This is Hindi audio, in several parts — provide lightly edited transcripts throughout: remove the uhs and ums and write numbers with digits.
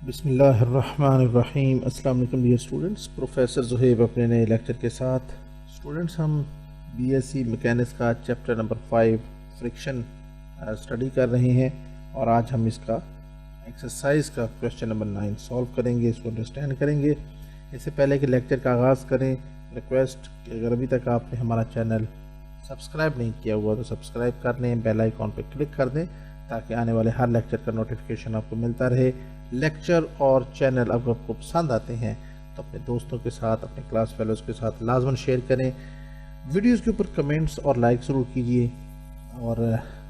बिस्मिल्लाहिर्रहमानिर्रहीम। अस्सलाम वालेकुम डियर स्टूडेंट्स, प्रोफेसर ज़ुहैब अपने नए लेक्चर के साथ। स्टूडेंट्स, हम बीएससी मैकेनिक्स का चैप्टर नंबर 5 फ्रिक्शन स्टडी कर रहे हैं और आज हम इसका एक्सरसाइज का क्वेश्चन नंबर 9 सॉल्व करेंगे, इसको अंडरस्टैंड करेंगे। इससे पहले कि लेक्चर का आगाज़ करें, रिक्वेस्ट कि अगर अभी तक आपने हमारा चैनल सब्सक्राइब नहीं किया हुआ तो सब्सक्राइब कर लें, बेल आइकॉन पर क्लिक कर दें ताकि आने वाले हर लेक्चर का नोटिफिकेशन आपको मिलता रहे। लेक्चर और चैनल अगर आपको पसंद आते हैं तो अपने दोस्तों के साथ, अपने क्लास फेलोज़ के साथ लाजमन शेयर करें। वीडियोस के ऊपर कमेंट्स और लाइक ज़रूर कीजिए और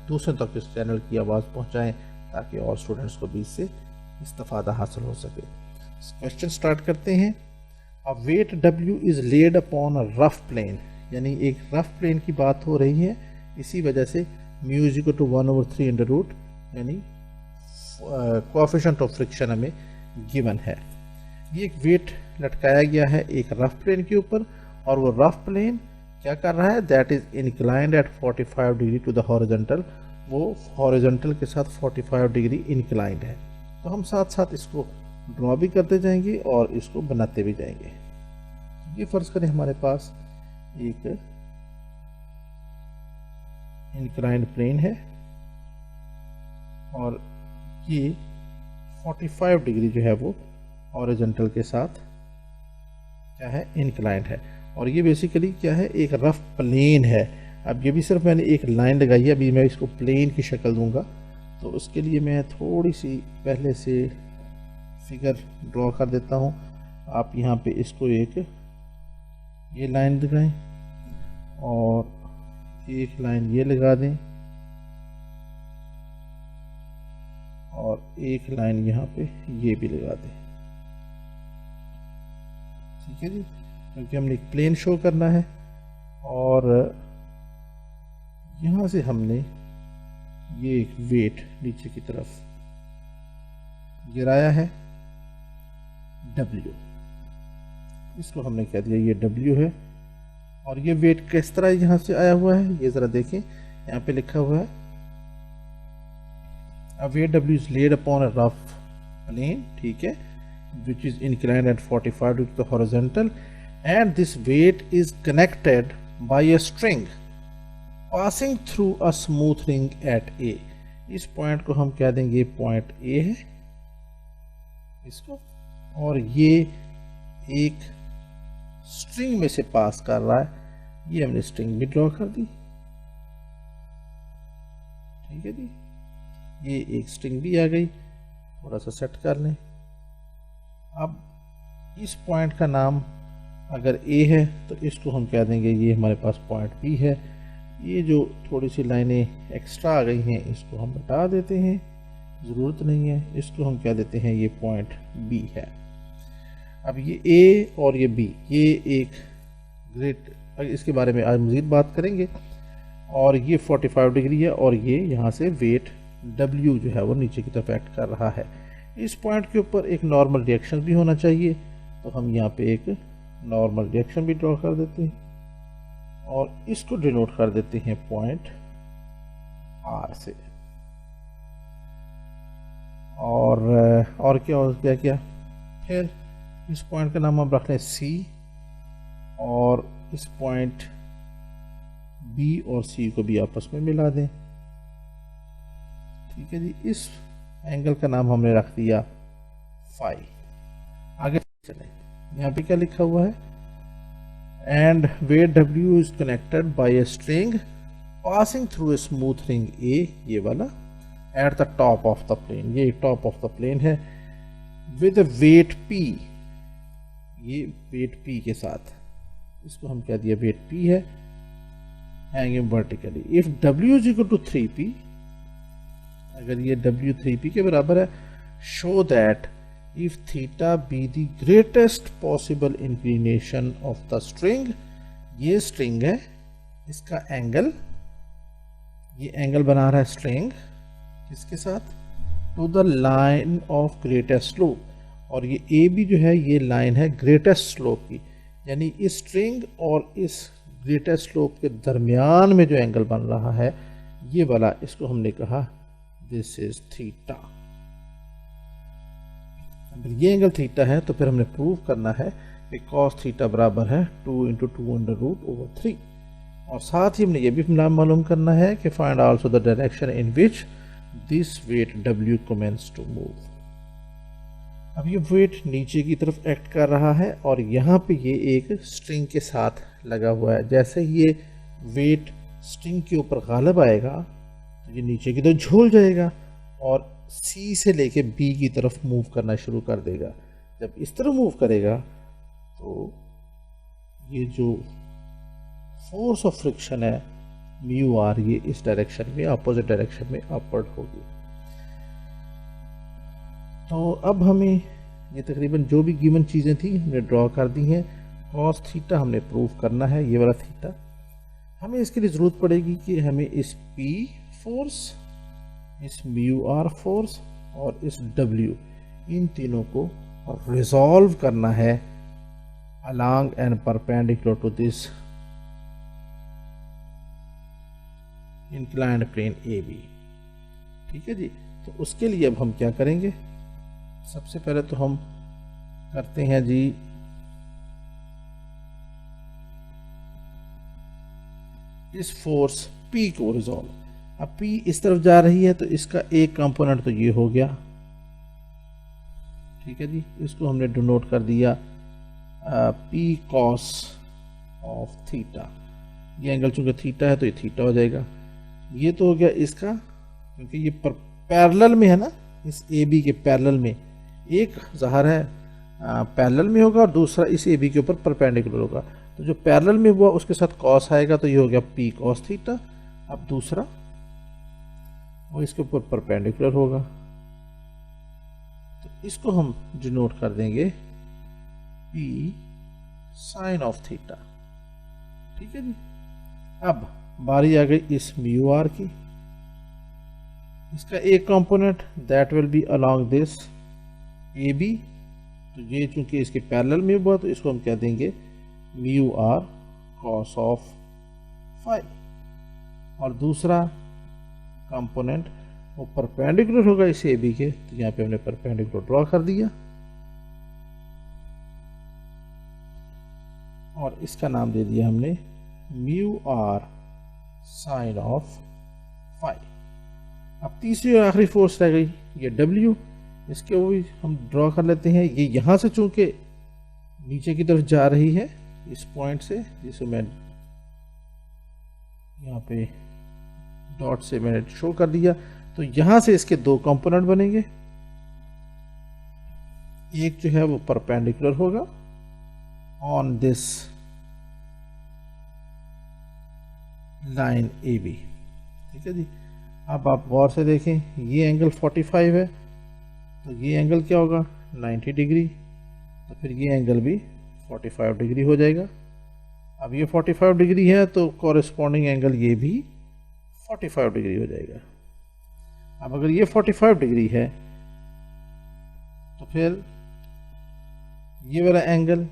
दूसरों तक इस चैनल की आवाज़ पहुंचाएं ताकि और स्टूडेंट्स को भी इससे इस्तेफादा हासिल हो सके। क्वेश्चन स्टार्ट करते हैं। A weight W is laid upon a rough plane, यानी एक रफ प्लेन की बात हो रही है। इसी वजह से mu is equal to 1/3 under root, यानी कोएफिशिएंट ऑफ फ्रिक्शन हमें गिवन है। ये एक वेट लटकाया गया है एक रफ प्लेन के ऊपर और वो रफ प्लेन क्या कर रहा है, that is inclined at 45 degree to the horizontal. वो हॉरिजॉन्टल के साथ 45 डिग्री इंक्लाइंड है। तो हम साथ साथ इसको ड्रॉ भी करते जाएंगे और इसको बनाते भी जाएंगे। ये फर्ज करें हमारे पास एक इंक्लाइंड प्लेन है और ये 45 डिग्री जो है वो हॉरिजॉन्टल के साथ क्या है, इंक्लाइंड है। और ये बेसिकली क्या है, एक रफ प्लेन है। अब ये भी सिर्फ मैंने एक लाइन लगाई है, अभी मैं इसको प्लेन की शक्ल दूंगा। तो उसके लिए मैं थोड़ी सी पहले से फिगर ड्रॉ कर देता हूँ। आप यहाँ पे इसको एक ये लाइन लगाएं और एक लाइन ये लगा दें और एक लाइन यहाँ पे ये भी लगा दें। ठीक है जी, क्योंकि हमने एक प्लेन शो करना है और यहाँ से हमने ये एक वेट नीचे की तरफ गिराया है W। इसको हमने कह दिया ये W है और ये वेट किस तरह यहाँ से आया हुआ है ये ज़रा देखें। यहाँ पे लिखा हुआ है A weight W is laid upon a rough plane, ठीक है, which is inclined at 45 degree to the horizontal, and this weight is connected by a string passing through a smooth ring at A। इस पॉइंट को हम कह देंगे पॉइंट A है इसको, और ये एक स्ट्रिंग में से पास कर रहा है। ये हमने स्ट्रिंग भी ड्रॉ कर दी। ठीक है जी, ये एक स्ट्रिंग भी आ गई, थोड़ा सा सेट कर लें। अब इस पॉइंट का नाम अगर A है तो इसको हम कह देंगे ये हमारे पास पॉइंट B है। ये जो थोड़ी सी लाइनें एक्स्ट्रा आ गई हैं इसको हम हटा देते हैं, ज़रूरत नहीं है। इसको हम कह देते हैं ये पॉइंट B है। अब ये A और ये B, ये एक ग्रेट, इसके बारे में आज मज़ीद बात करेंगे। और ये 45 डिग्री है और ये यहाँ से वेट W जो है वो नीचे की तरफ एक्ट कर रहा है। इस पॉइंट के ऊपर एक नॉर्मल रिएक्शन भी होना चाहिए, तो हम यहाँ पे एक नॉर्मल रिएक्शन भी ड्रॉ कर देते हैं और इसको डिनोट कर देते हैं पॉइंट R से। और क्या फिर इस पॉइंट का नाम हम रख लें C और इस पॉइंट B और C को भी आपस में मिला दें। ठीक है जी, इस एंगल का नाम हमने रख दिया फाई। आगे चलें, यहाँ पे क्या लिखा हुआ है, and weight W is connected by a string passing through a smooth ring A, ये वाला, at the top of the plane. ये टॉप ऑफ द प्लेन है विद वेट P, ये वेट P के साथ, इसको हम कह दिया वेट P है, hanging vertically. If W is equal to 3P, अगर ये W 3P के बराबर है, show that if theta be the greatest possible inclination of the string, ये स्ट्रिंग है, इसका एंगल, ये एंगल बना रहा है स्ट्रिंग किसके साथ, to the line of greatest slope, और ये ए बी जो है ये लाइन है ग्रेटेस्ट स्लोप की, यानी इस स्ट्रिंग और इस ग्रेटेस्ट स्लोप के दरमियान में जो एंगल बन रहा है ये वाला, इसको हमने कहा दिस इज थीटा। अब ये एंगल थीटा है तो फिर हमने प्रूव करना है कि कॉस थीटा बराबर है 2 × 2√3। और साथ ही हमने ये भी मालूम करना है कि find also the direction in which this weight W commences to move. अब ये वेट नीचे की तरफ एक्ट कर रहा है और यहाँ पे ये एक स्ट्रिंग के साथ लगा हुआ है। जैसे ही ये वेट स्ट्रिंग के ऊपर गालिब आएगा तो ये नीचे की तरफ झूल जाएगा और C से लेके B की तरफ मूव करना शुरू कर देगा। जब इस तरह मूव करेगा तो ये जो फोर्स ऑफ फ्रिक्शन है म्यू आर, ये इस डायरेक्शन में, अपोजिट डायरेक्शन में अपवर्ड होगी। तो अब हमें ये तकरीबन जो भी गिवन चीज़ें थी हमने ड्रॉ कर दी हैं। कॉस थीटा हमने प्रूव करना है, ये वाला थीटा। हमें इसके लिए ज़रूरत पड़ेगी कि हमें इस P फोर्स, इस म्यू आर फोर्स और इस W, इन तीनों को रिजॉल्व करना है along and perpendicular to this inclined plane AB। ठीक है जी। तो उसके लिए अब हम क्या करेंगे, सबसे पहले तो हम करते हैं जी इस फोर्स P को रिजॉल्व। अब P इस तरफ जा रही है तो इसका एक कंपोनेंट तो ये हो गया, ठीक है जी। इसको हमने डिनोट कर दिया P cos ऑफ थीटा। ये एंगल चूंकि थीटा है तो ये थीटा हो जाएगा। ये तो हो गया इसका, क्योंकि ये पैरेलल में है ना, इस AB के पैरेलल में, एक ज़ाहिर है पैरेलल में होगा और दूसरा इस AB के ऊपर परपेंडिकुलर होगा। तो जो पैरेलल में हुआ उसके साथ कॉस आएगा तो ये हो गया P cos थीटा। अब दूसरा वो इसके ऊपर परपेंडिकुलर होगा तो इसको हम डिनोट कर देंगे P sin ऑफ थीटा। ठीक है जी। अब बारी आ गई इस म्यू आर की। इसका एक component that will be along this AB। तो ये चूंकि इसके पैरेलल में हुआ तो इसको हम कह देंगे mu R cos of phi. और दूसरा कंपोनेंट वो परपेंडिकुलर होगा इस AB के, तो यहाँ पे हमने परपेंडिकुलर ड्रॉ कर दिया और इसका नाम दे दिया हमने mu R sine of phi. अब तीसरी और आखिरी फोर्स रह गई ये W। इसके वो भी हम ड्रॉ कर लेते हैं। ये यहाँ से चूंकि नीचे की तरफ जा रही है इस पॉइंट से, जिसे मैं यहाँ पे डॉट से मैंने शो कर दिया, तो यहाँ से इसके दो कंपोनेंट बनेंगे। एक जो है वो परपेंडिकुलर होगा ऑन दिस लाइन AB। ठीक है जी। अब आप गौर से देखें, ये एंगल 45 है तो ये एंगल क्या होगा 90 डिग्री, तो फिर ये एंगल भी 45 डिग्री हो जाएगा। अब ये 45 डिग्री है तो कॉरेस्पॉन्डिंग एंगल ये भी 45 डिग्री हो जाएगा। अब अगर ये 45 डिग्री है तो फिर ये वाला एंगल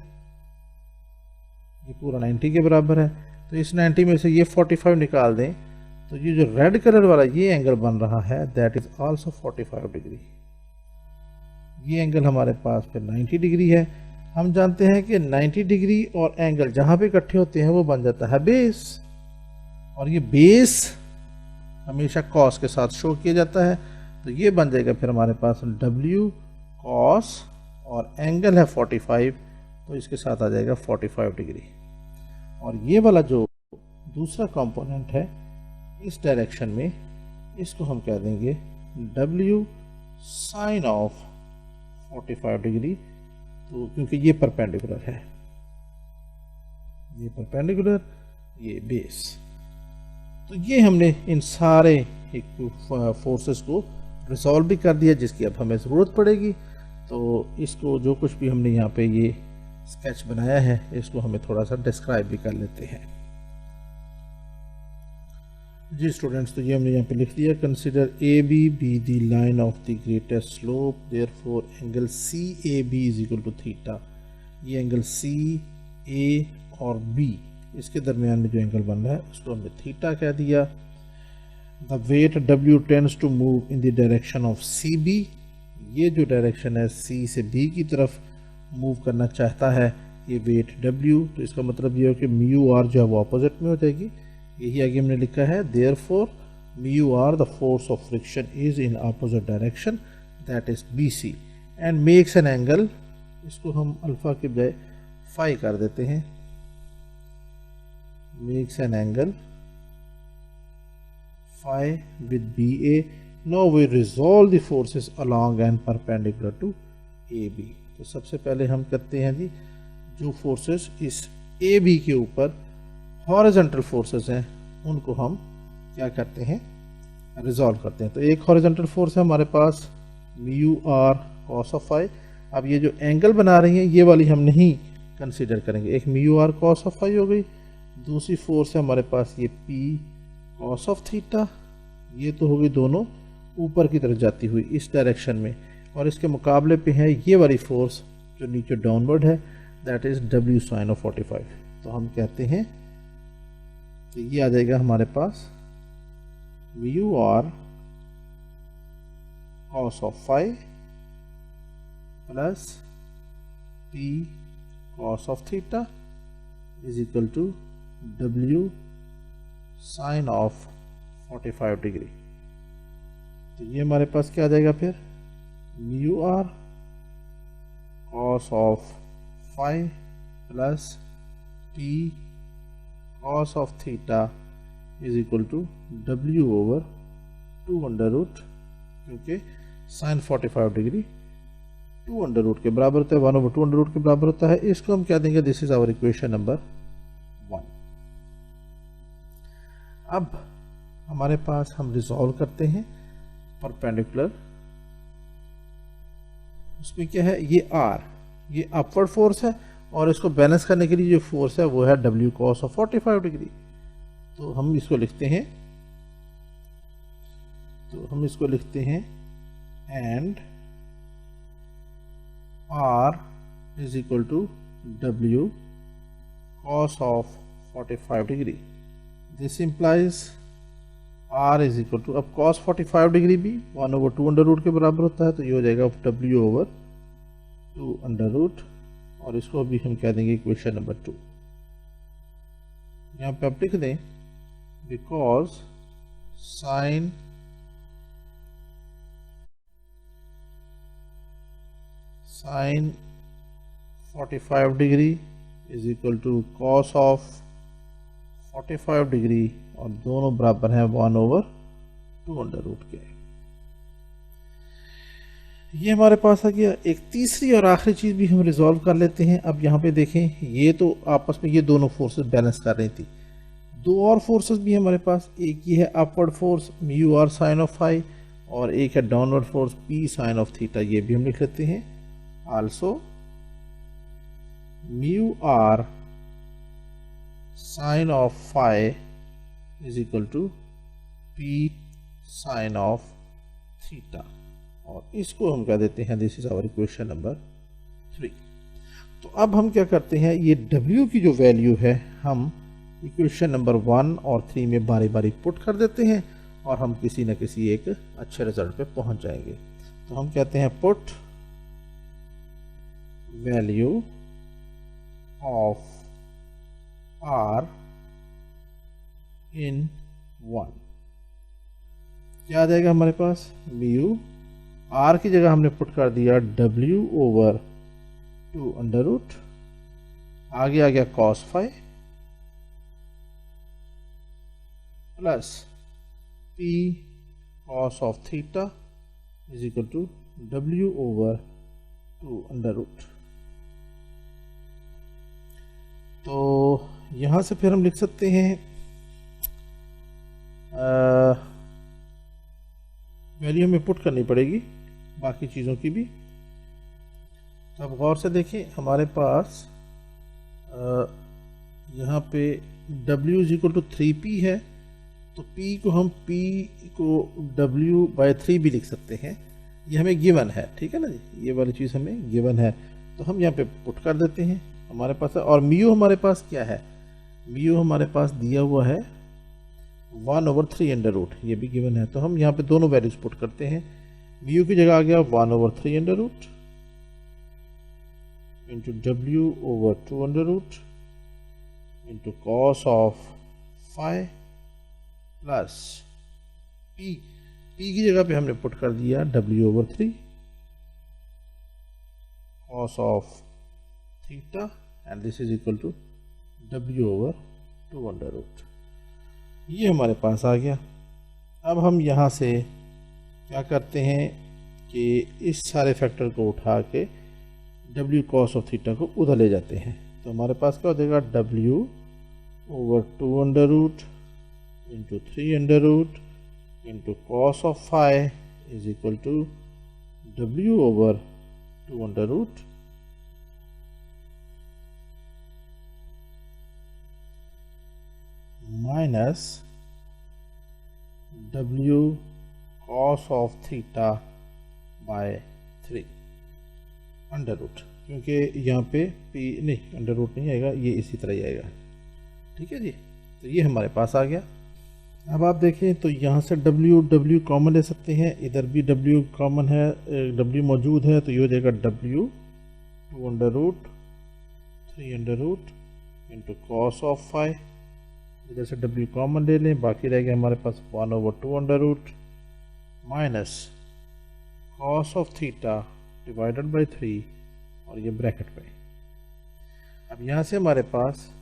ये पूरा 90 के बराबर है, तो इस 90 में से ये 45 निकाल दें तो ये जो रेड कलर वाला ये एंगल बन रहा है दैट इज आल्सो 45 डिग्री। ये एंगल हमारे पास फिर 90 डिग्री है। हम जानते हैं कि 90 डिग्री और एंगल जहां पे इकट्ठे होते हैं वो बन जाता है बेस, और ये बेस हमेशा कॉस के साथ शो किया जाता है। तो ये बन जाएगा फिर हमारे पास W कॉस और एंगल है 45, तो इसके साथ आ जाएगा 45 डिग्री। और ये वाला जो दूसरा कंपोनेंट है इस डायरेक्शन में, इसको हम कह देंगे W साइन ऑफ 45 डिग्री। तो क्योंकि ये परपेंडिकुलर है, ये परपेंडिकुलर, ये बेस, तो ये हमने इन सारे फोर्सेस को रिजॉल्व भी कर दिया जिसकी अब हमें ज़रूरत पड़ेगी। तो इसको जो कुछ भी हमने यहाँ पे ये स्केच बनाया है इसको हमें थोड़ा सा डिस्क्राइब भी कर लेते हैं जी स्टूडेंट्स। तो ये हमने यहाँ पे लिख दिया, consider AB be the line of the greatest slope, therefore angle CAB is equal to theta. ये एंगल CA और B इसके दरमियान में जो एंगल बन रहा है उसको हमने थीटा कह दिया। The weight W tends to move in the direction of CB, ये जो डायरेक्शन है सी से बी की तरफ मूव करना चाहता है, ये वेट W, तो इसका मतलब ये हो कि म्यू आर जो है वो अपोजिट में हो जाएगी। यही आगे हमने लिखा है, therefore mu R the force of friction is in opposite direction, that is BC, and makes an angle, इसको हम अल्फा के बजाय फाई कर देते हैं, makes an angle phi with BA. Now we resolve the forces along and perpendicular to AB. तो सबसे पहले हम करते हैं जी, जो फोर्सेस इस AB के ऊपर हॉरिजॉन्टल फोर्सेस हैं उनको हम क्या करते हैं, रिजॉल्व करते हैं। तो एक हॉरिजॉन्टल फोर्स है हमारे पास mu R cos of phi. अब ये जो एंगल बना रही हैं ये वाली हम नहीं कंसीडर करेंगे, एक mu R cos of phi हो गई। दूसरी फोर्स है हमारे पास ये P कॉस ऑफ थीटा, ये तो हो गई दोनों ऊपर की तरफ जाती हुई इस डायरेक्शन में, और इसके मुकाबले पे है ये वाली फोर्स जो नीचे डाउनवर्ड है, that is W sine of 45। तो हम कहते हैं कि ये आ जाएगा हमारे पास mu R cos of phi plus P cos of theta is equal to W sine of 45 degree. तो ये हमारे पास क्या आ जाएगा फिर, mu R cos of phi plus P cos of theta is equal to W over 2 under root, क्योंकि साइन 45 डिग्री 2 अंडर रूट के बराबर होता है, 1 ओवर 2 अंडर रूट के बराबर होता है। इसको हम क्या देंगे, this is our equation number 1। अब हमारे पास हम रिजॉल्व करते हैं परपेंडिकुलर, उसमें क्या है, ये R, ये अपवर्ड फोर्स है, और इसको बैलेंस करने के लिए जो फोर्स है वो है W कॉस ऑफ 45 डिग्री। तो हम इसको लिखते हैं, and R is equal to W cos of 45 degree. This implies R is equal to, अब cos 45 डिग्री भी 1 ओवर 2 अंडर रूट के बराबर होता है, तो ये हो जाएगा W ओवर 2 अंडर रूट, और इसको अभी हम कह देंगे इक्वेशन नंबर 2। यहाँ पे आप लिख दें, because sine sine 45 degree is equal to cos of 45 degree, और दोनों बराबर हैं 1 ओवर 2 अंडर रूट के। ये हमारे पास आ गया। एक तीसरी और आखिरी चीज़ भी हम रिजॉल्व कर लेते हैं। अब यहाँ पे देखें, ये तो आपस में ये दोनों फोर्सेस बैलेंस कर रही थी, दो और फोर्सेस भी हमारे पास, एक ये है upward force mu R sine of phi, और एक है downward force P sine of theta. ये भी हम लिख लेते हैं, also mu R sine of phi is equal to P sine of theta, और इसको हम क्या देते हैं, this is our equation number 3। तो अब हम क्या करते हैं, ये W की जो वैल्यू है हम इक्वेशन नंबर 1 और 3 में बारी बारी पुट कर देते हैं, और हम किसी न किसी एक अच्छे रिजल्ट पे पहुंच जाएंगे। तो हम कहते हैं पुट वैल्यू ऑफ R इन 1, क्या आ जाएगा हमारे पास, म्यू R की जगह हमने पुट कर दिया W ओवर 2 अंडर रूट, आगे आ गया cos phi plus P cos of theta is equal to W over 2 under root. तो यहाँ से फिर हम लिख सकते हैं वैल्यू हमें पुट करनी पड़ेगी बाकी चीज़ों की भी। तो अब गौर से देखें, हमारे पास यहाँ पे W is equal to 3P है, तो P को हम P को W/3 भी लिख सकते हैं, ये हमें गिवन है, ठीक है ना जी, ये वाली चीज़ हमें गिवन है, तो हम यहाँ पे पुट कर देते हैं हमारे पास है। और म्यू हमारे पास क्या है, म्यू हमारे पास दिया हुआ है 1 ओवर 3 अंडर रूट, ये भी गिवन है, तो हम यहाँ पे दोनों वैल्यूज पुट करते हैं। म्यू की जगह आ गया 1/3 under root into W/2 under root into cos of phi plus P की जगह पे हमने पुट कर दिया W/3 cos of theta and this is equal to W/2 under root. ये हमारे पास आ गया। अब हम यहाँ से क्या करते हैं कि इस सारे फैक्टर को उठा के W cos of theta को उधर ले जाते हैं, तो हमारे पास क्या हो जाएगा W/2 under root into 3 under root into cos of phi is equal to W/2 under root minus W cos of theta by 3 under root, क्योंकि यहाँ पे P नहीं अंडर रूट नहीं आएगा, ये इसी तरह ही आएगा। ठीक है जी, तो ये हमारे पास आ गया। अब आप देखें तो यहाँ से W कॉमन ले सकते हैं, इधर भी W कॉमन है, W मौजूद है, तो ये हो जाएगा W/2 under root 3 under root into cos of phi. इधर से W कॉमन ले लें, बाकी रह गया हमारे पास 1/2 under root minus cos of theta divided by 3 और ये ब्रैकेट में। अब यहाँ से हमारे पास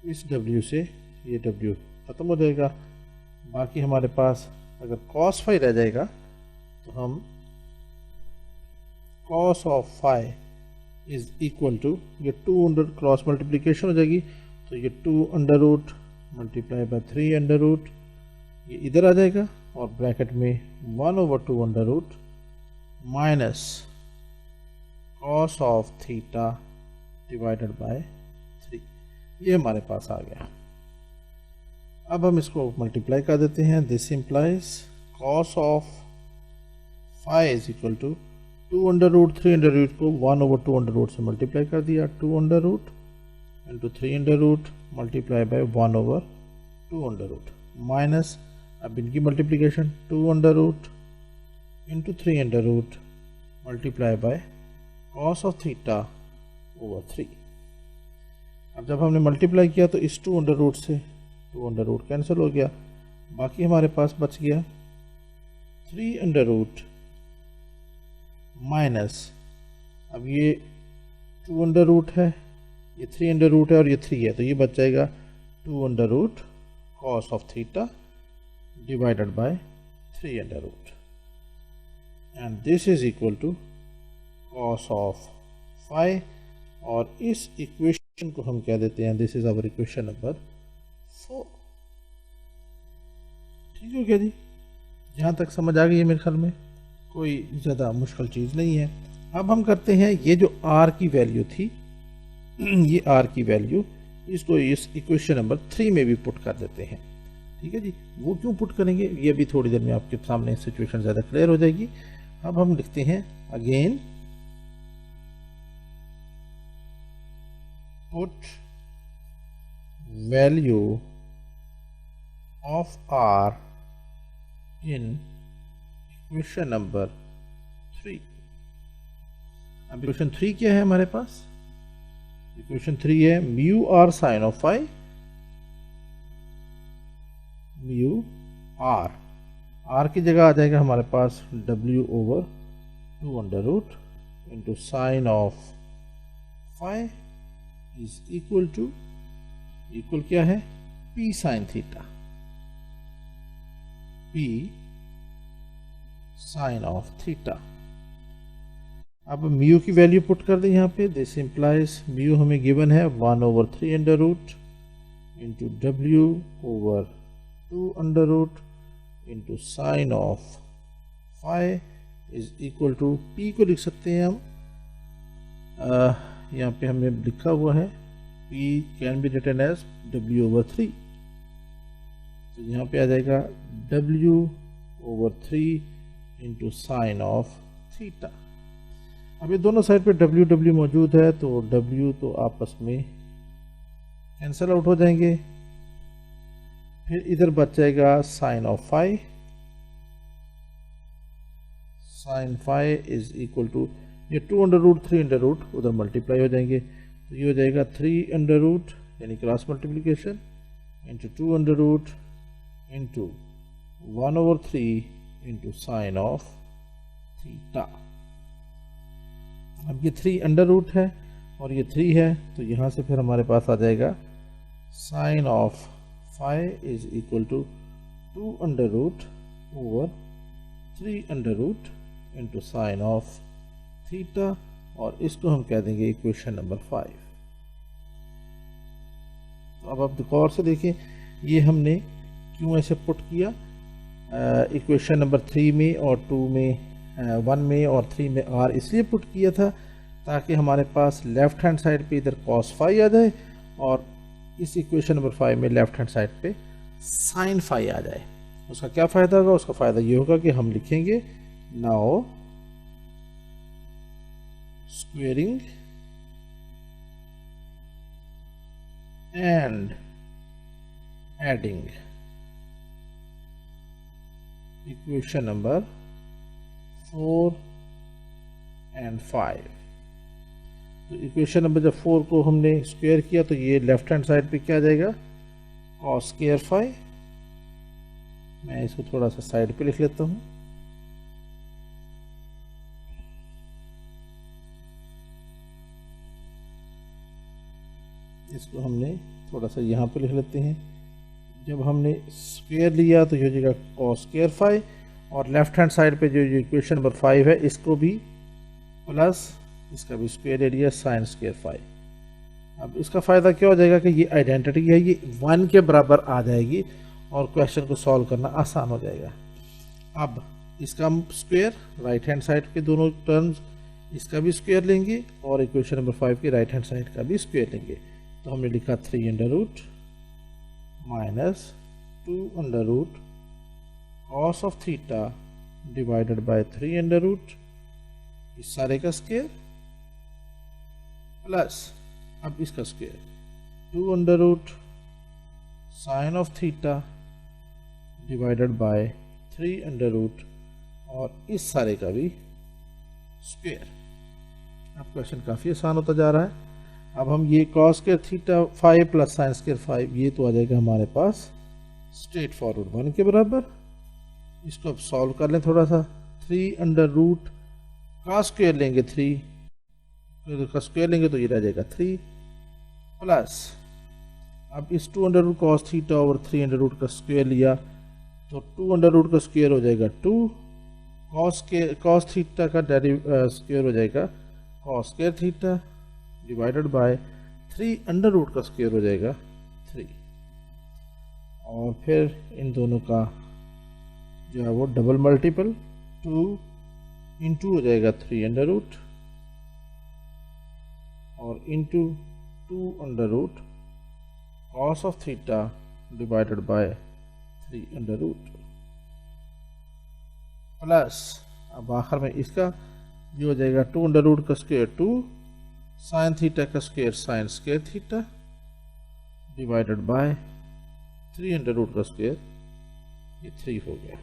इस W से ये W ख़त्म हो जाएगा, बाकी हमारे पास अगर cos फाई रह जाएगा तो हम cos of phi is equal to ये 2 अंडर क्रॉस मल्टीप्लिकेशन हो जाएगी, तो ये 2 under root multiply by 3 under root ये इधर आ जाएगा और ब्रैकेट में 1/2 under root minus cos of theta divided by 3, ये हमारे पास आ गया। अब हम इसको मल्टीप्लाई कर देते हैं। This implies cos of phi is equal to 2 under root 3 under root को 1/2 अंडर रूट से मल्टीप्लाई कर दिया, 2 under root into 3 under root multiply by 1/2 under root minus, अब इनकी multiplication 2 under root into 3 under root multiply by cos of theta over 3। अब जब हमने मल्टीप्लाई किया तो इस 2 अंडर रूट से 2 अंडर रूट कैंसिल हो गया, बाकी हमारे पास बच गया 3 अंडर रूट माइनस, अब ये 2 अंडर रूट है, ये 3 अंडर रूट है और ये 3 है, तो ये बच जाएगा 2 under root cos of theta divided by 3 under root and this is equal to cos of phi, और इस इक्वेशन को हम क्या देते हैं, this is our equation number 4। ठीक है क्या जी, यहाँ तक समझ आ गई है मेरे ख्याल में, कोई ज़्यादा मुश्किल चीज़ नहीं है। अब हम करते हैं ये जो r की वैल्यू थी ये r की वैल्यू इसको इस इक्वेशन नंबर 3 में भी पुट कर देते हैं। ठीक है जी, वो क्यों पुट करेंगे ये भी थोड़ी देर में आपके सामने सिचुएशन ज़्यादा क्लियर हो जाएगी। अब हम लिखते हैं again put value of r in equation number 3। अब इक्वेशन 3 क्या है हमारे पास, इक्वेशन 3 है mu R sine of phi, mu R की जगह आ जाएगा हमारे पास W/2 under root into sine of phi is equal to, equal क्या है P sine theta, P sine of theta. अब म्यू की वैल्यू पुट कर दें यहाँ पे, दिस इम्प्लाइज म्यू हमें गिवन है 1/3 under root into W/2 under root into sine of phi is equal to, P को लिख सकते हैं हम, यहाँ पे हमने लिखा हुआ है P can be written as W/3, तो यहाँ पे आ जाएगा W/3 into sine of theta. अब ये दोनों साइड पे W मौजूद है, तो W तो आपस में कैंसिल आउट हो जाएंगे, फिर इधर बच जाएगा sine of phi, sine phi is equal to, ये 2 अंडर रूट 3 अंडर रूट उधर मल्टीप्लाई हो जाएंगे, तो ये हो जाएगा 3 अंडर रूट यानी cross multiplication into 2 under root into 1/3 into sine of theta. अब ये 3 अंडर रूट है और ये 3 है, तो यहाँ से फिर हमारे पास आ जाएगा sine of phi is equal to 2 under root over 3 under root into sine of theta, और इसको हम कह देंगे इक्वेशन नंबर 5। तो अब आप गौर से देखें, ये हमने क्यों ऐसे पुट किया, इक्वेशन नंबर 3 में और 2 में 1 में और 3 में आर इसलिए पुट किया था ताकि हमारे पास लेफ्ट हैंड साइड पे इधर कॉस फाई आ जाए और इस इक्वेशन नंबर 5 में लेफ्ट हैंड साइड पे साइन फाई आ जाए। उसका क्या फ़ायदा होगा, उसका फ़ायदा ये होगा कि हम लिखेंगे now squaring and adding equation number 4 and 5। तो इक्वेशन नंबर जब 4 को हमने स्क्वायर किया तो ये लेफ्ट हैंड साइड पे क्या आ जाएगा, कॉस स्क्वायर फाई। मैं इसको थोड़ा सा साइड पे लिख लेता हूँ, इसको हमने थोड़ा सा यहाँ पे लिख लेते हैं। जब हमने स्क्वायर लिया तो ये हो जाएगा कॉस स्क्वायर फाई, और लेफ्ट हैंड साइड पे जो इक्वेशन नंबर 5 है इसको भी प्लस इसका भी square area sine square phi. अब इसका फ़ायदा क्या हो जाएगा कि ये आइडेंटिटी है, ये 1 के बराबर आ जाएगी और क्वेश्चन को सॉल्व करना आसान हो जाएगा। अब इसका हम स्क्वायर राइट हैंड साइड पे दोनों टर्म्स, इसका भी स्क्वायर लेंगे और इक्वेशन नंबर 5 के राइट हैंड साइड का भी स्क्वायर लेंगे। तो हमने लिखा 3 under root minus 2 under root cos of theta divided by 3 under root इस सारे का स्क्वायर प्लस अब इसका square 2 under root sine of theta divided by 3 under root और इस सारे का भी स्क्वायर। अब क्वेश्चन काफ़ी आसान होता जा रहा है। अब हम ये cos square theta 5 plus sine square 5 ये तो आ जाएगा हमारे पास स्ट्रेट फॉरवर्ड 1 के बराबर। इसको अब सॉल्व कर लें थोड़ा सा। 3 अंडर रूट का स्क्वायर लेंगे 3 का स्क्वायर लेंगे तो ये रह जाएगा 3 प्लस अब इस 2 under root cos theta over 3 under root का स्क्वायर लिया तो 2 अंडर रूट का स्क्वायर हो जाएगा 2, कॉस थीटा का स्क्वायर हो जाएगा cos square theta divided by 3 under root का स्क्वायर हो जाएगा 3, और फिर इन दोनों का जो है वो डबल मल्टीपल 2 इंटू हो जाएगा 3 अंडर रूट और into 2 under root cos of theta divided by 3 under root plus अब आखिर में इसका जो हो जाएगा 2 अंडर रूट का स्क्वायर 2 साइन थीटा का square sine square theta divided by 3 under root का स्क्वायर ये 3 हो गया।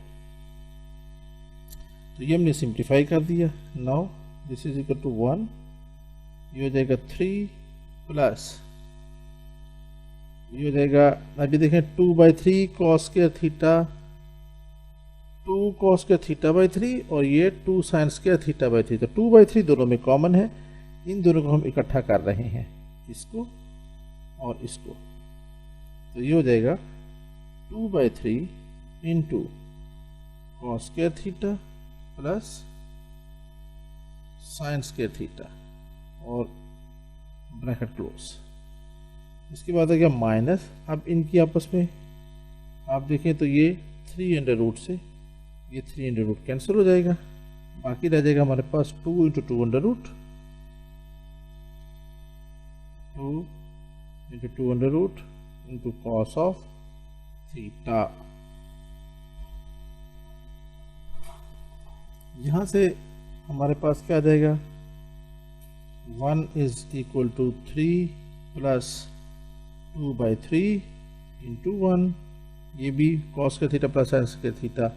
तो ये हमने सिंप्लीफाई कर दिया। Now this is equal to 1, ये हो जाएगा 3 प्लस ये हो जाएगा अभी देखें 2/3 cos square theta 2 cos square theta by 3 और ये 2 साइन स्क्वायर थीटा बाई 3। तो 2/3 दोनों में कॉमन है, इन दोनों को हम इकट्ठा कर रहे हैं, इसको और इसको। तो ये हो जाएगा 2/3 into cos square theta plus sign square theta और ब्रैकेट क्लोज। इसके बाद आ गया माइनस। अब इनकी आपस में आप देखें तो ये 3 अंडर रूट से ये 3 अंडर रूट कैंसिल हो जाएगा, बाकी रह जाएगा हमारे पास 2 into 2 under root 2 into 2 under root into cos of theta. यहाँ से हमारे पास क्या आ जाएगा 1 is equal to 3 plus 2/3 into 1, ये भी कॉस के थीटा प्लस साइन के थीटा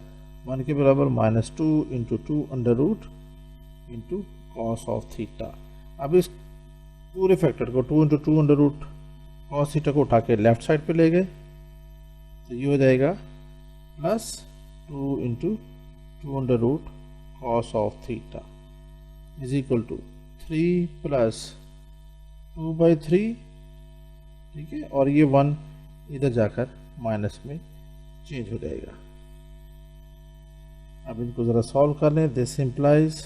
1 के बराबर -2 into 2 under root into cos of theta. अब इस पूरे फैक्टर को 2 into 2 under root cos theta को उठा के लेफ्ट साइड पे ले गए, तो ये हो जाएगा +2 into 2 under root cos of theta is equal to 3 plus 2/3, ठीक है, और ये 1 इधर जाकर माइनस में चेंज हो जाएगा। अब इनको ज़रा सॉल्व कर लें। This implies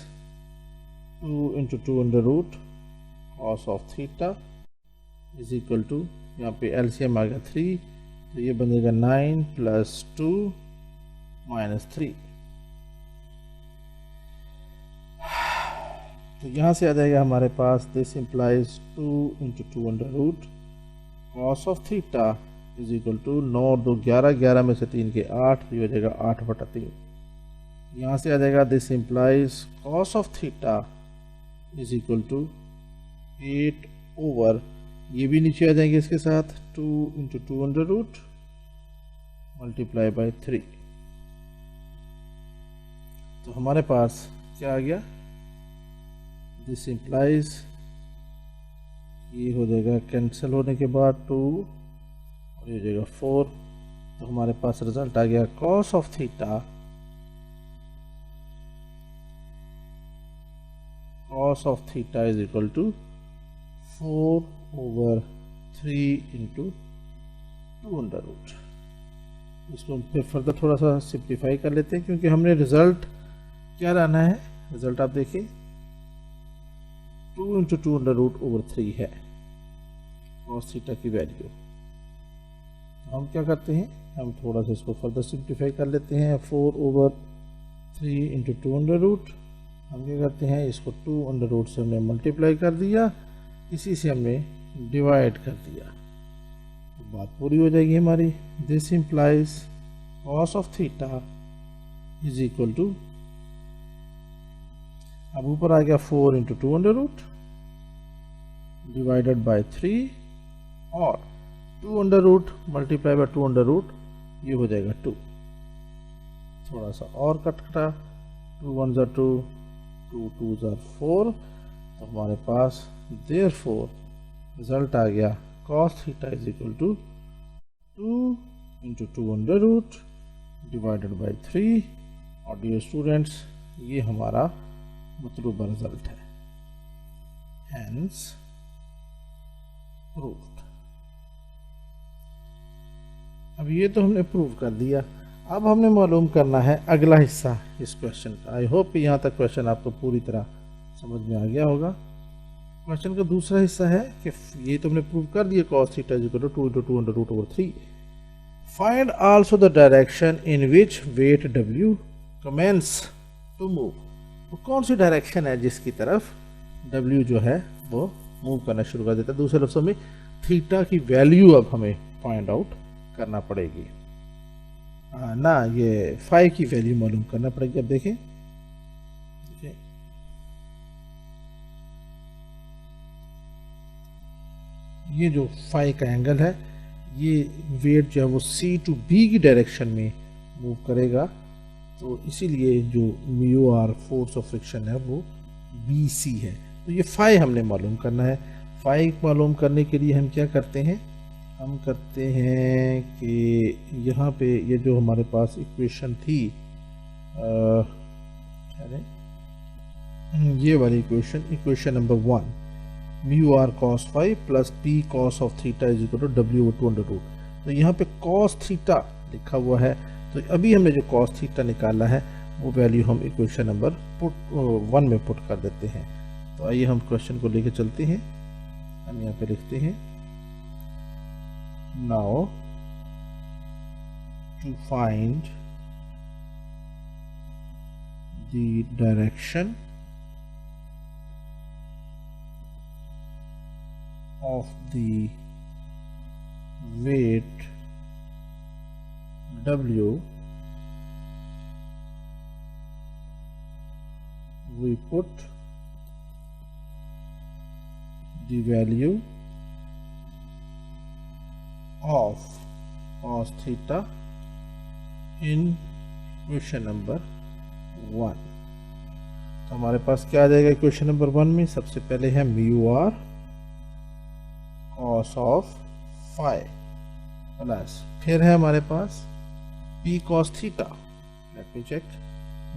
2 into 2 under root cos of theta is equal to, यहाँ पे एलसीएम आ गया 3, तो ये बनेगा 9 प्लस 2 माइनस 3। तो यहाँ से आ जाएगा हमारे पास this implies 2 into 2 under root cos of theta is equal to 9 2 11, 11 में से 3 के 8, तो ये हो जाएगा 8/3। यहाँ से आ जाएगा this implies cos of theta is equal to 8 over, ये भी नीचे आ जाएंगे इसके साथ, 2 into 2 under root multiply by 3। तो हमारे पास क्या आ गया, दिस इम्प्लाइज, ये हो जाएगा कैंसिल होने के बाद 2 और ये हो जाएगा 4, तो हमारे पास रिजल्ट आ गया cos of theta, cos of theta is equal to 4/3 into 2 under root. इसको हम फिर फर्दर थोड़ा सा सिंप्लीफाई कर लेते हैं, क्योंकि हमने रिजल्ट क्या लाना है, रिजल्ट आप देखिए 2 इंटू 2 अंडर रूट ओवर 3 है कॉस थीटा की वैल्यू। हम क्या करते हैं, हम थोड़ा सा इसको फर्दर सिंप्लीफाई कर लेते हैं। 4/3 इंटू 2 अंडर रूट, हम क्या करते हैं, इसको 2 अंडर रूट से हमने मल्टीप्लाई कर दिया, इसी से हमने डिवाइड कर दिया, तो बात पूरी हो जाएगी हमारी। This implies cos of theta is equal to, अब ऊपर आ गया 4 into 2 under root divided by 3 और 2 under root multiply by 2 under root, ये हो जाएगा 2। थोड़ा सा और कटा, 2 1 ज़ा 2, 2 2 ज़ा 4, तो हमारे पास देयरफॉर रिजल्ट आ गया cos theta is equal to 2 into 2 under root divided by 3। और डियर स्टूडेंट्स, ये हमारा मतलूबा रिजल्ट है, हैंस प्रूव्ड। अब ये तो हमने प्रूव कर दिया, अब हमने मालूम करना है अगला हिस्सा इस क्वेश्चन का। आई होप यहाँ तक क्वेश्चन आपको पूरी तरह समझ में आ गया होगा। क्वेश्चन का दूसरा हिस्सा है कि ये तो हमने प्रूव कर दिया cos theta is equal to 2 into 2 under root over 3। Find also the direction in which weight W commences to move. वो कौन सी डायरेक्शन है जिसकी तरफ W जो है वो मूव करना शुरू कर देता है। दूसरे लफ्ज़ों में थीटा की वैल्यू अब हमें फाइंड आउट करना पड़ेगी, ना ये फाई की वैल्यू मालूम करना पड़ेगी। अब देखें, ये जो फाई का एंगल है, ये वेट जो है वो C टू B की डायरेक्शन में मूव करेगा, तो इसीलिए जो mu R force of friction है वो BC है। तो ये फाई हमने मालूम करना है। फाई मालूम करने के लिए हम क्या करते हैं, हम करते हैं कि यहाँ पे ये जो हमारे पास इक्वेशन थी, ये वाली equation number 1, mu R cos phi plus P cos of theta is equal to W over 2 under root. तो यहाँ पे कॉस थीटा लिखा हुआ है, तो अभी हमने जो कॉस थीटा निकाला है वो वैल्यू हम इक्वेशन नंबर 1 में पुट कर देते हैं। तो आइए हम क्वेश्चन को लेके चलते हैं। हम यहाँ पे लिखते हैं, now to find the direction of the weight W, we put the value of cos theta in equation number 1। तो हमारे पास क्या आ जाएगा इक्वेशन नंबर 1 में? सबसे पहले है mu R cos of phi plus, फिर है हमारे पास P cos theta, let me check,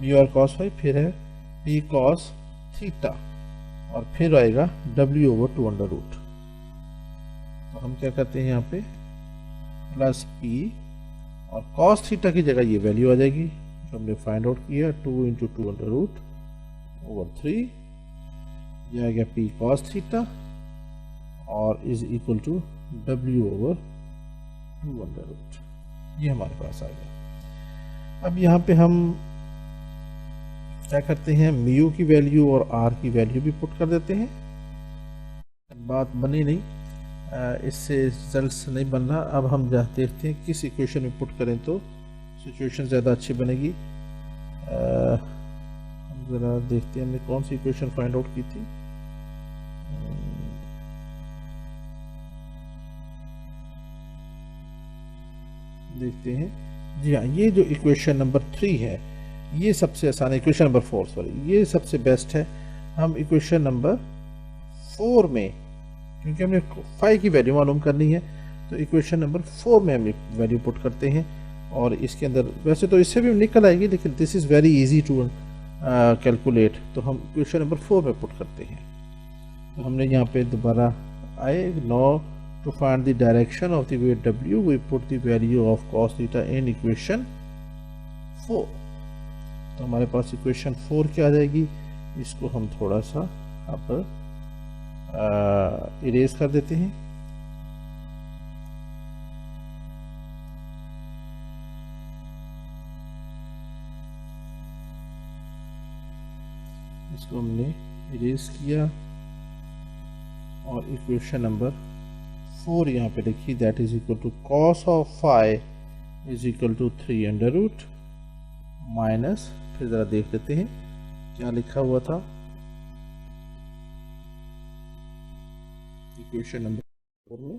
mu R cos phi, फिर है पी कॉस थीटा, और फिर आएगा w ओवर 2 अंडर रूट। तो हम क्या करते हैं यहाँ पे प्लस p, और cos थीटा की जगह ये वैल्यू आ जाएगी जो हमने फाइंड आउट किया, 2 इंटू 2 अंडर रूट ओवर 3, ये आ गया p cos थीटा, और is equal to w over 2 under root. ये हमारे पास आ गया। अब यहाँ पे हम क्या करते हैं, म्यू की वैल्यू और आर की वैल्यू भी पुट कर देते हैं। बात बनी नहीं, इससे रिजल्ट्स नहीं बन रहा। अब हम देखते हैं किस इक्वेशन में पुट करें तो सिचुएशन ज़्यादा अच्छी बनेगी। हम ज़रा देखते हैं हमने कौन सी इक्वेशन फाइंड आउट की थी। देखते हैं, जी हाँ, ये जो इक्वेशन नंबर 3 है ये सबसे आसान है। इक्वेशन नंबर 4 सॉरी, ये सबसे बेस्ट है। हम इक्वेशन नंबर 4 में, क्योंकि हमने 5 की वैल्यू मालूम करनी है, तो इक्वेशन नंबर 4 में हम वैल्यू पुट करते हैं, और इसके अंदर वैसे तो इससे भी निकल आएगी, लेकिन this is very easy to calculate, तो हम इक्वेशन नंबर 4 में पुट करते हैं। तो हमने यहाँ पे दोबारा आए, now to find the direction of the weight w we put the value of cos theta in equation 4। तो हमारे पास इक्वेशन 4 क्या आ जाएगी, इसको हम थोड़ा सा अब इरेज कर देते हैं। इसको हमने इरेज किया, और इक्वेशन नंबर 4 यहाँ पे लिखी, that is equal to cos of phi is equal to 3 under root minus, फिर ज़रा देख लेते हैं क्या लिखा हुआ था इक्वेशन नंबर 4 में,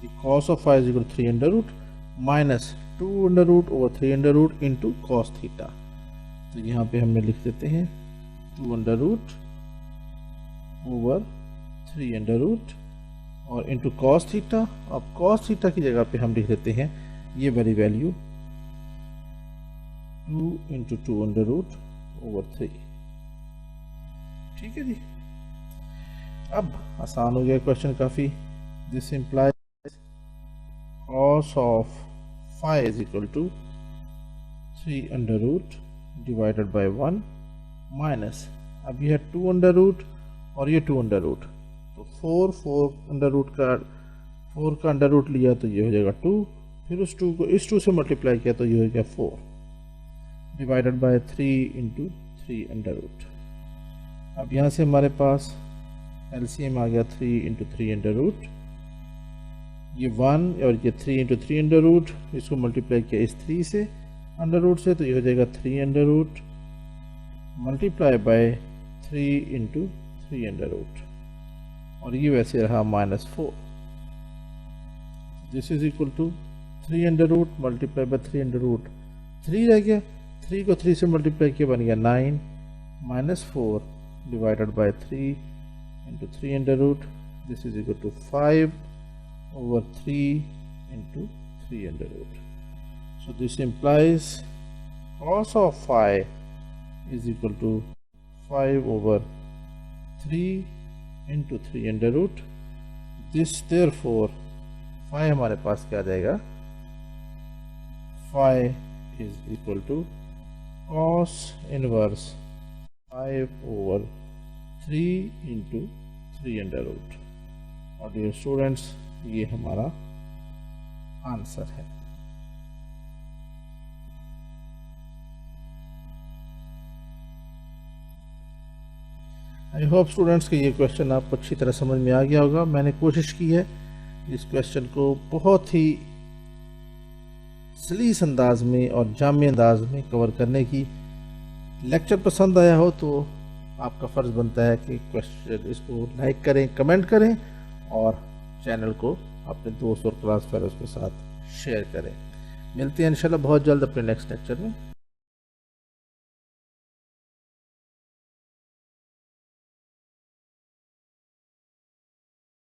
कि cos of phi is equal to 3 under root minus 2 under root over 3 under root into cos theta. तो यहाँ पे हमने लिख देते हैं 2 under root over 3 under root और इंटू cos थीटा। अब cos थीटा की जगह पे हम लिख देते हैं ये वाली value 2 into 2 under root over 3। ठीक है जी, अब आसान हो गया क्वेश्चन काफ़ी। This implies cos of phi is equal to 3 under root divided by 1 minus, अब ये है 2 अंडर रूट और ये 2 अंडर रूट, तो 4 अंडर रूट का 4 का अंडर रूट लिया तो ये हो जाएगा 2, फिर उस 2 को इस 2 से मल्टीप्लाई किया तो ये हो गया 4 divided by 3 into 3 under root. अब यहाँ से हमारे पास एलसीएम आ गया 3 इंटू 3 अंडर रूट, ये 1 और ये 3 इंटू 3 अंडर रूट, इसको मल्टीप्लाई किया इस 3 से अंडर रूट से तो ये हो जाएगा 3 under root multiply by 3 into 3 under root, और ये वैसे रहा -4। This is equal to 3 under root multiply by 3 under root, 3 रह गया, 3 को 3 से मल्टीप्लाई किया बन गया 9 -4 divided by 3 into 3 under root, this is equal to 5 over 3 into 3 under root. So this implies cos of phi is equal to 5 over 3 into 3 under root. This therefore phi हमारे पास क्या आ जाएगा, phi is equal to cos inverse 5 over 3 into 3 under root. और dear students, ये हमारा आंसर है। आई होप स्टूडेंट्स कि ये क्वेश्चन आपको अच्छी तरह समझ में आ गया होगा। मैंने कोशिश की है इस क्वेश्चन को बहुत ही सलीस अंदाज में और जामी अंदाज में कवर करने की। लेक्चर पसंद आया हो तो आपका फ़र्ज़ बनता है कि क्वेश्चन इसको लाइक करें, कमेंट करें और चैनल को अपने दोस्त और क्लास फेलोज के साथ शेयर करें। मिलते हैं इंशाल्लाह बहुत जल्द अपने नेक्स्ट लेक्चर में।